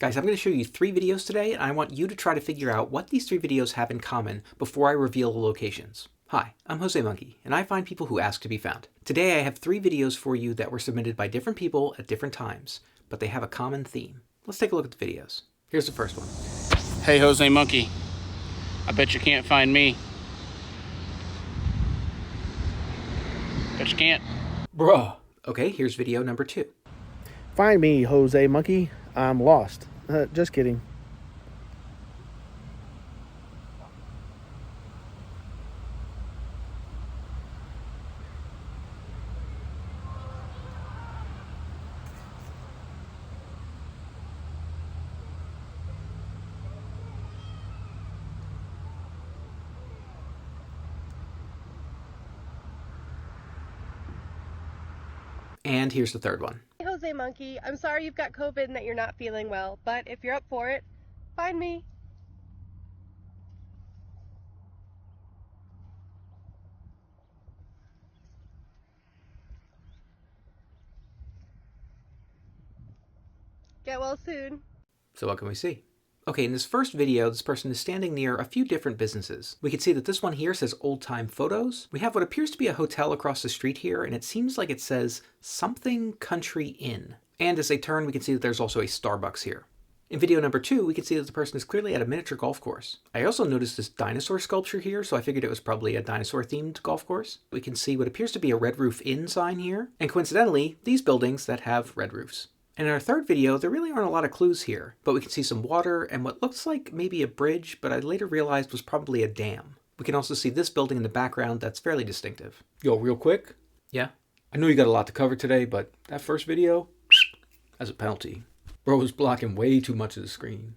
Guys, I'm going to show you 3 videos today, and I want you to try to figure out what these 3 videos have in common before I reveal the locations. Hi, I'm josemonkey, and I find people who ask to be found. Today I have 3 videos for you that were submitted by different people at different times, but they have a common theme. Let's take a look at the videos. Here's the first one. Hey, josemonkey, I bet you can't find me. Bet you can't. Bruh. Okay, here's video number 2. Find me, josemonkey. I'm lost. Just kidding. And here's the third one. Hey, josemonkey, I'm sorry you've got COVID and that you're not feeling well, but if you're up for it, find me. Get well soon. So what can we see? Okay, in this first video, this person is standing near a few different businesses. We can see that this one here says Old Time Photos. We have what appears to be a hotel across the street here, and it seems like it says something Country Inn. And as they turn, we can see that there's also a Starbucks here. In video number 2, we can see that the person is clearly at a miniature golf course. I also noticed this dinosaur sculpture here, so I figured it was probably a dinosaur-themed golf course. We can see what appears to be a Red Roof Inn sign here, and coincidentally, these buildings that have red roofs. And in our third video, there really aren't a lot of clues here, but we can see some water and what looks like maybe a bridge, but I later realized was probably a dam. We can also see this building in the background that's fairly distinctive. Yo, real quick. Yeah? I know you got a lot to cover today, but that first video, that's a penalty. Bro was blocking way too much of the screen.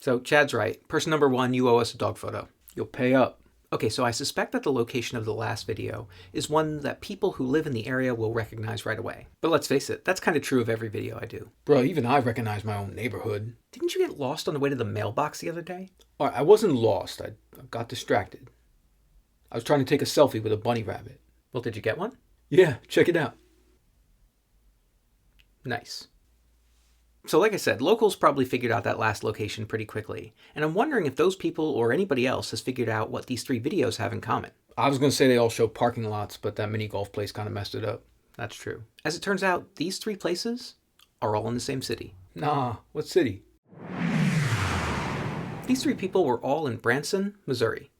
So Chad's right. Person number 1, you owe us a dog photo. You'll pay up. Okay, so I suspect that the location of the last video is one that people who live in the area will recognize right away. But let's face it, that's kind of true of every video I do. Bro, even I recognize my own neighborhood. Didn't you get lost on the way to the mailbox the other day? All right, I wasn't lost. I got distracted. I was trying to take a selfie with a bunny rabbit. Well, did you get one? Yeah, check it out. Nice. So like I said, locals probably figured out that last location pretty quickly, and I'm wondering if those people or anybody else has figured out what these 3 videos have in common. I was going to say they all show parking lots, but that mini golf place kind of messed it up. That's true. As it turns out, these 3 places are all in the same city. Nah, what city? These 3 people were all in Branson, Missouri.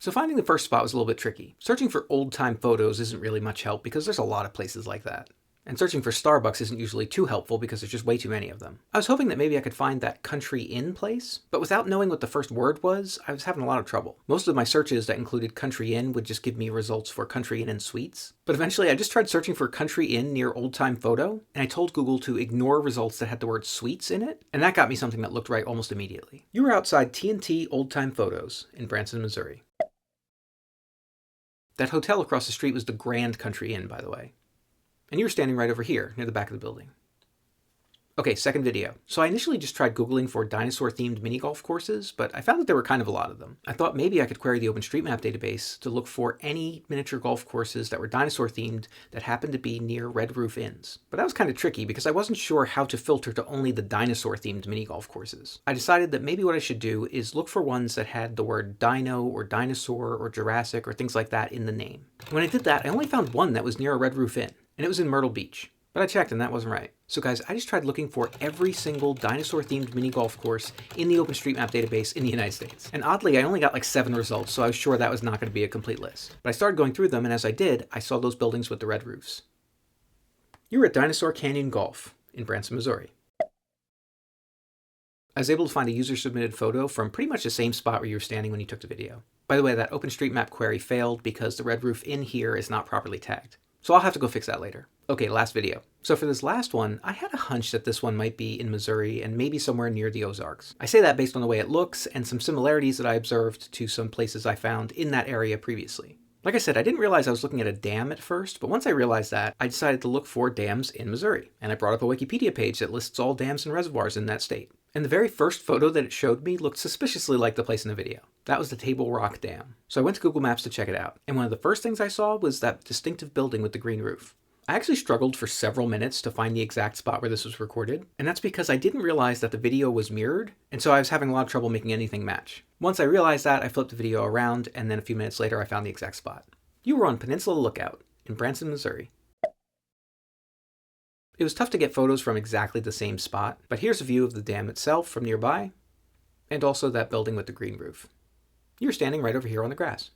So finding the first spot was a little bit tricky. Searching for old-time photos isn't really much help because there's a lot of places like that. And searching for Starbucks isn't usually too helpful because there's just way too many of them. I was hoping that maybe I could find that Country Inn place, but without knowing what the first word was, I was having a lot of trouble. Most of my searches that included Country Inn would just give me results for Country Inn and Suites. But eventually I just tried searching for Country Inn near Old Time Photo, and I told Google to ignore results that had the word Suites in it, and that got me something that looked right almost immediately. You were outside T&T Old Time Photos in Branson, Missouri. That hotel across the street was the Grand Country Inn, by the way. And you were standing right over here, near the back of the building. Okay, second video. So I initially just tried Googling for dinosaur-themed mini-golf courses, but I found that there were kind of a lot of them. I thought maybe I could query the OpenStreetMap database to look for any miniature golf courses that were dinosaur-themed that happened to be near Red Roof Inns. But that was kind of tricky because I wasn't sure how to filter to only the dinosaur-themed mini-golf courses. I decided that maybe what I should do is look for ones that had the word dino or dinosaur or Jurassic or things like that in the name. When I did that, I only found one that was near a Red Roof Inn, and it was in Myrtle Beach. But I checked and that wasn't right. So guys, I just tried looking for every single dinosaur-themed mini golf course in the OpenStreetMap database in the United States. And oddly, I only got like 7 results, so I was sure that was not going to be a complete list. But I started going through them, and as I did, I saw those buildings with the red roofs. You were at Dinosaur Canyon Golf in Branson, Missouri. I was able to find a user-submitted photo from pretty much the same spot where you were standing when you took the video. By the way, that OpenStreetMap query failed because the red roof in here is not properly tagged. So I'll have to go fix that later. Okay, last video. So for this last one, I had a hunch that this one might be in Missouri and maybe somewhere near the Ozarks. I say that based on the way it looks and some similarities that I observed to some places I found in that area previously. Like I said, I didn't realize I was looking at a dam at first, but once I realized that, I decided to look for dams in Missouri. And I brought up a Wikipedia page that lists all dams and reservoirs in that state. And the very first photo that it showed me looked suspiciously like the place in the video. That was the Table Rock Dam. So I went to Google Maps to check it out. And one of the first things I saw was that distinctive building with the green roof. I actually struggled for several minutes to find the exact spot where this was recorded, and that's because I didn't realize that the video was mirrored, and so I was having a lot of trouble making anything match. Once I realized that, I flipped the video around, and then a few minutes later I found the exact spot. You were on Peninsula Lookout in Branson, Missouri. It was tough to get photos from exactly the same spot, but here's a view of the dam itself from nearby, and also that building with the green roof. You're standing right over here on the grass.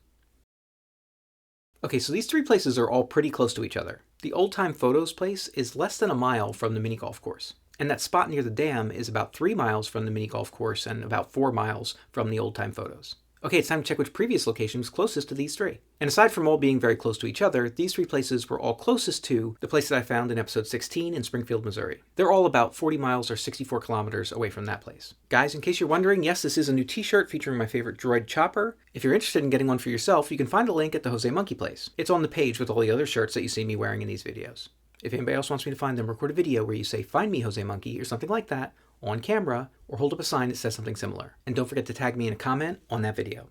Okay, so these three places are all pretty close to each other. The Old Time Photos place is less than a mile from the mini golf course, and that spot near the dam is about 3 miles from the mini golf course and about 4 miles from the Old Time Photos. Okay, it's time to check which previous location was closest to these three. And aside from all being very close to each other, these three places were all closest to the place that I found in episode 16 in Springfield, Missouri. They're all about 40 miles or 64 kilometers away from that place. Guys, in case you're wondering, yes, this is a new t-shirt featuring my favorite droid Chopper. If you're interested in getting one for yourself, you can find a link at the Jose Monkey place. It's on the page with all the other shirts that you see me wearing in these videos. If anybody else wants me to find them, record a video where you say, "Find me, Jose Monkey," or something like that, on camera, or hold up a sign that says something similar. And don't forget to tag me in a comment on that video.